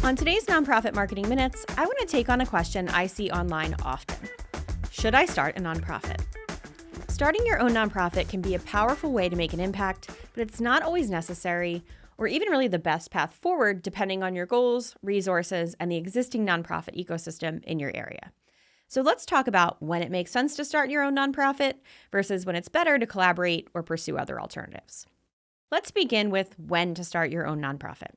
On today's Nonprofit Marketing Minutes, I want to take on a question I see online often. Should I start a nonprofit? Starting your own nonprofit can be a powerful way to make an impact, but it's not always necessary or even really the best path forward depending on your goals, resources, and the existing nonprofit ecosystem in your area. So let's talk about when it makes sense to start your own nonprofit versus when it's better to collaborate or pursue other alternatives. Let's begin with when to start your own nonprofit.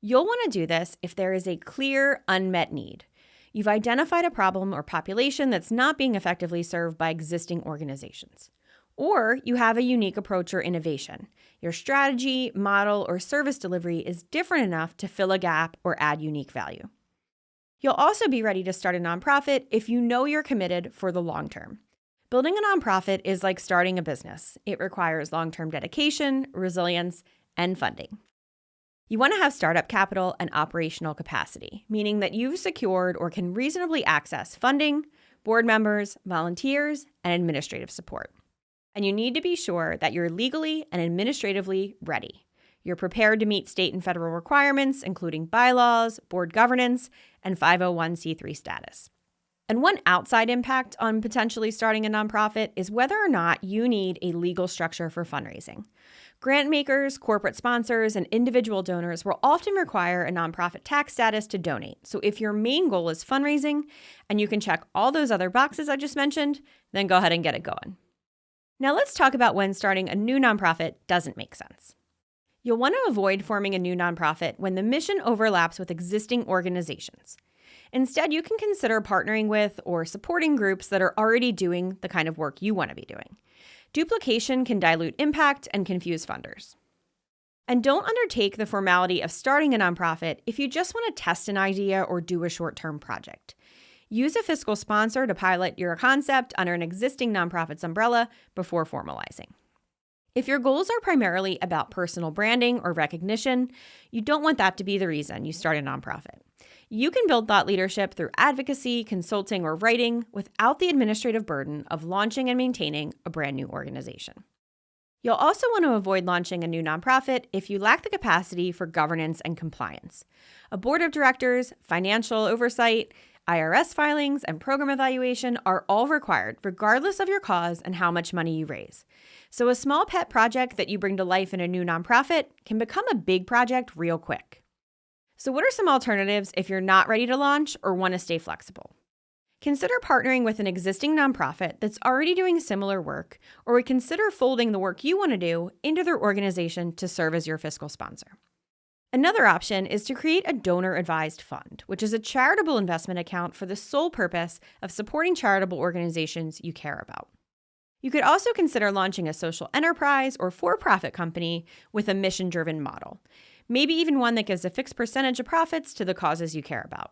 You'll want to do this if there is a clear unmet need. You've identified a problem or population that's not being effectively served by existing organizations. Or you have a unique approach or innovation. Your strategy, model, or service delivery is different enough to fill a gap or add unique value. You'll also be ready to start a nonprofit if you know you're committed for the long term. Building a nonprofit is like starting a business. It requires long-term dedication, resilience, and funding. You want to have startup capital and operational capacity, meaning that you've secured or can reasonably access funding, board members, volunteers, and administrative support. And you need to be sure that you're legally and administratively ready. You're prepared to meet state and federal requirements, including bylaws, board governance, and 501c3 status. And one outside impact on potentially starting a nonprofit is whether or not you need a legal structure for fundraising. Grant makers, corporate sponsors, and individual donors will often require a nonprofit tax status to donate. So if your main goal is fundraising and you can check all those other boxes I just mentioned, then go ahead and get it going. Now let's talk about when starting a new nonprofit doesn't make sense. You'll want to avoid forming a new nonprofit when the mission overlaps with existing organizations. Instead, you can consider partnering with or supporting groups that are already doing the kind of work you want to be doing. Duplication can dilute impact and confuse funders. And don't undertake the formality of starting a nonprofit if you just want to test an idea or do a short-term project. Use a fiscal sponsor to pilot your concept under an existing nonprofit's umbrella before formalizing. If your goals are primarily about personal branding or recognition, you don't want that to be the reason you start a nonprofit. You can build thought leadership through advocacy, consulting, or writing without the administrative burden of launching and maintaining a brand new organization. You'll also want to avoid launching a new nonprofit if you lack the capacity for governance and compliance. A board of directors, financial oversight, IRS filings, and program evaluation are all required regardless of your cause and how much money you raise. So a small pet project that you bring to life in a new nonprofit can become a big project real quick. So what are some alternatives if you're not ready to launch or want to stay flexible? Consider partnering with an existing nonprofit that's already doing similar work, or would consider folding the work you want to do into their organization to serve as your fiscal sponsor. Another option is to create a donor-advised fund, which is a charitable investment account for the sole purpose of supporting charitable organizations you care about. You could also consider launching a social enterprise or for-profit company with a mission-driven model. Maybe even one that gives a fixed percentage of profits to the causes you care about.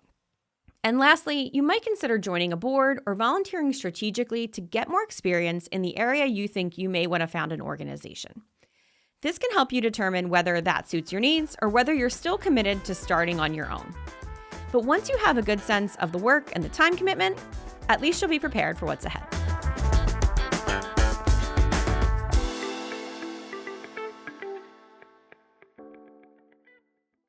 And lastly, you might consider joining a board or volunteering strategically to get more experience in the area you think you may want to found an organization. This can help you determine whether that suits your needs or whether you're still committed to starting on your own. But once you have a good sense of the work and the time commitment, at least you'll be prepared for what's ahead.